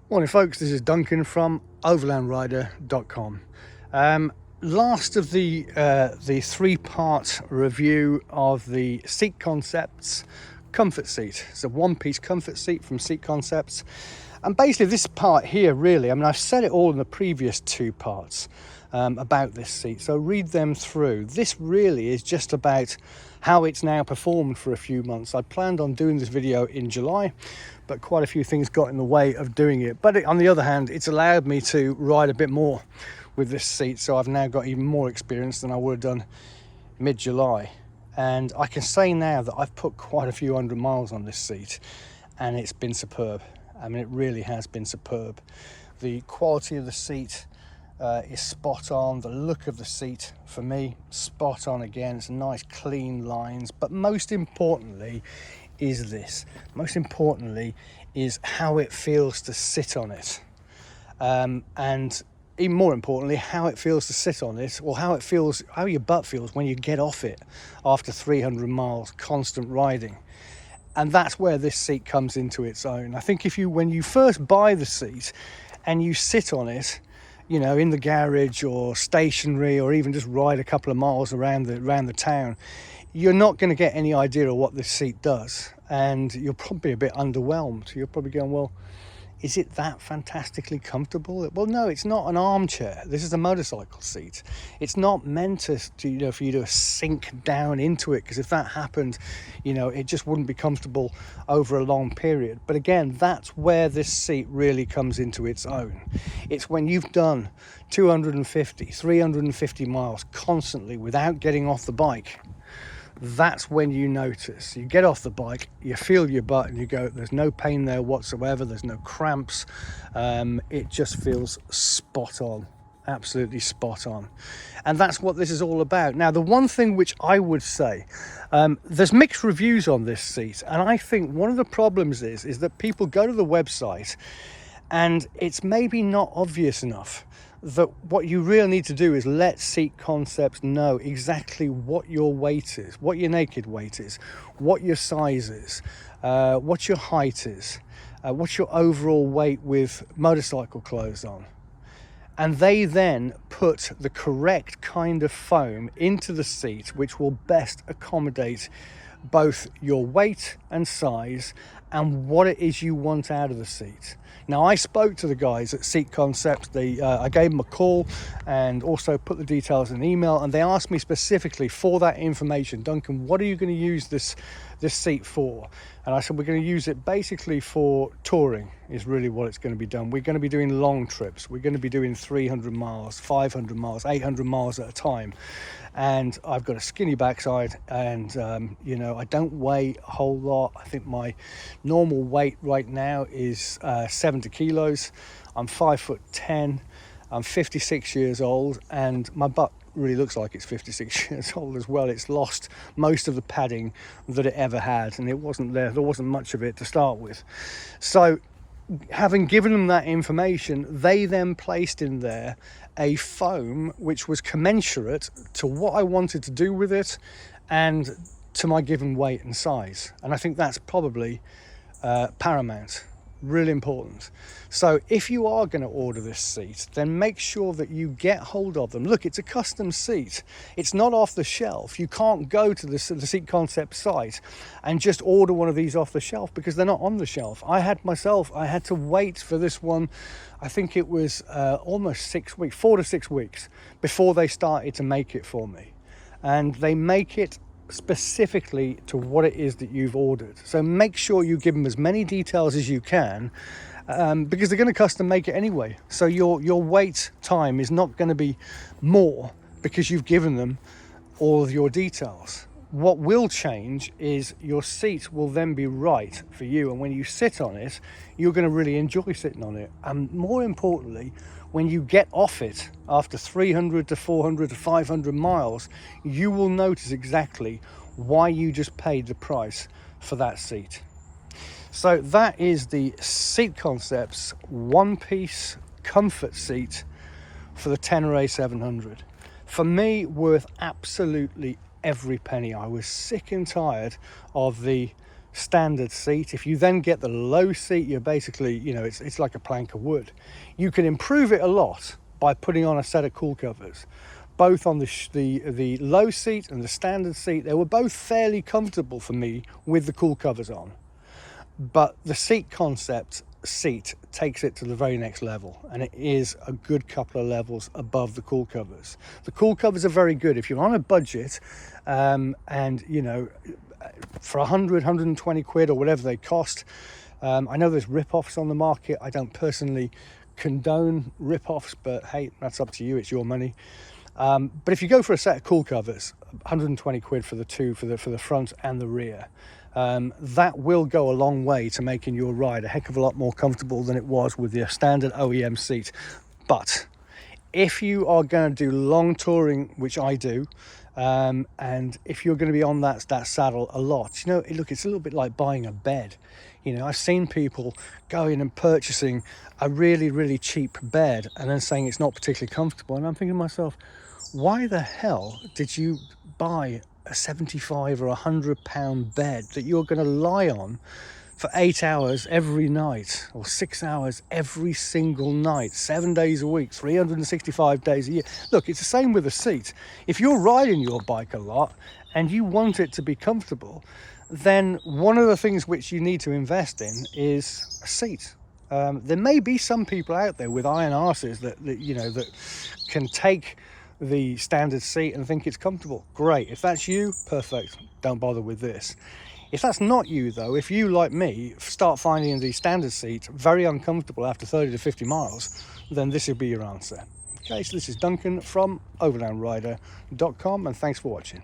Morning folks, this is Duncan from overlandrider.com. Last of the three-part review of the Seat Concepts comfort seat. It's a one-piece comfort seat from Seat Concepts. And basically this part here really, I mean I've said it all in the previous two parts about this seat, so read them through. This really is just about how it's now performed for a few months. I planned on doing this video in July, but quite a few things got in the way of doing it. But on the other hand, it's allowed me to ride a bit more with this seat, so I've now got even more experience than I would have done mid-July. And I can say now that I've put quite a few hundred miles on this seat, and it's been superb. I mean, it really has been superb. The quality of the seat is spot on. The look of the seat, for me, spot on again. It's nice, clean lines. But most importantly is this. Most importantly is how it feels to sit on it. And even more importantly, how it feels to sit on it, or how your butt feels when you get off it after 300 miles constant riding. And that's where this seat comes into its own. I think when you first buy the seat and you sit on it, you know, in the garage or stationary, or even just ride a couple of miles around the town, you're not going to get any idea of what this seat does, and you're probably a bit underwhelmed. You're probably going, well, is it that fantastically comfortable? Well, no, it's not an armchair. This is a motorcycle seat. It's not meant to for you to sink down into it, because if that happened, you know, it just wouldn't be comfortable over a long period. But again, that's where this seat really comes into its own. It's when you've done 250, 350 miles constantly without getting off the bike. That's when you notice. You get off the bike, you feel your butt, and you go, there's no pain there whatsoever, there's no cramps. It just feels spot on, absolutely spot on. And that's what this is all about. Now, the one thing which I would say, there's mixed reviews on this seat, and I think one of the problems is that people go to the website and it's maybe not obvious enough that what you really need to do is let Seat Concepts know exactly what your weight is, what your naked weight is, what your size is, what your height is, what's your overall weight with motorcycle clothes on. And they then put the correct kind of foam into the seat which will best accommodate both your weight and size and what it is you want out of the seat. Now, I spoke to the guys at Seat Concepts. I gave them a call and also put the details in an email, and they asked me specifically for that information. Duncan, what are you going to use this seat for? And I said, we're going to use it basically for touring is really what it's going to be done. We're going to be doing long trips. We're going to be doing 300 miles, 500 miles, 800 miles at a time. And I've got a skinny backside, and you know, I don't weigh a whole lot. I think my normal weight right now is 70 kilos. I'm 5'10". I'm 56 years old, and my butt really looks like it's 56 years old as well. It's lost most of the padding that it ever had, and it wasn't there wasn't much of it to start with. So having given them that information, they then placed in there a foam which was commensurate to what I wanted to do with it and to my given weight and size. And I think that's probably paramount, really important. So if you are going to order this seat, then make sure that you get hold of them. Look, it's a custom seat. It's not off the shelf. You can't go to the Seat Concept site and just order one of these off the shelf, because they're not on the shelf. I had to wait for this one. I think it was almost 6 weeks, 4 to 6 weeks before they started to make it for me. And they make it specifically to what it is that you've ordered. So make sure you give them as many details as you can, because they're going to custom make it anyway. So your wait time is not going to be more because you've given them all of your details. What will change is your seat will then be right for you, and when you sit on it, you're going to really enjoy sitting on it. And more importantly, when you get off it after 300 to 400 to 500 miles, you will notice exactly why you just paid the price for that seat. So that is the Seat Concepts one-piece comfort seat for the Tenere 700. For me, worth absolutely every penny. I was sick and tired of the standard seat. If you then get the low seat, you're basically, you know, it's like a plank of wood. You can improve it a lot by putting on a set of cool covers, both on the low seat and the standard seat. They were both fairly comfortable for me with the cool covers on, but the Seat Concept seat takes it to the very next level, and it is a good couple of levels above the cool covers. The cool covers are very good if you're on a budget, and you know, for 120 quid or whatever they cost. I know there's rip-offs on the market. I don't personally condone rip-offs, but hey, that's up to you, it's your money. But if you go for a set of cool covers, 120 quid for the two, for the front and the rear, that will go a long way to making your ride a heck of a lot more comfortable than it was with your standard OEM seat. But if you are going to do long touring, which I do, and if you're going to be on that saddle a lot, you know, look, it's a little bit like buying a bed. You know, I've seen people going and purchasing a really cheap bed and then saying it's not particularly comfortable, and I'm thinking to myself, why the hell did you buy a 75 or 100 pound bed that you're going to lie on for 8 hours every night, or 6 hours every single night, 7 days a week, 365 days a year? Look, it's the same with a seat. If you're riding your bike a lot and you want it to be comfortable, then one of the things which you need to invest in is a seat. There may be some people out there with iron arses that you know, that can take the standard seat and think it's comfortable. Great. If that's you, perfect. Don't bother with this. If that's not you though, if you, like me, start finding the standard seat very uncomfortable after 30 to 50 miles, then this will be your answer. Okay, so this is Duncan from overlandrider.com, and thanks for watching.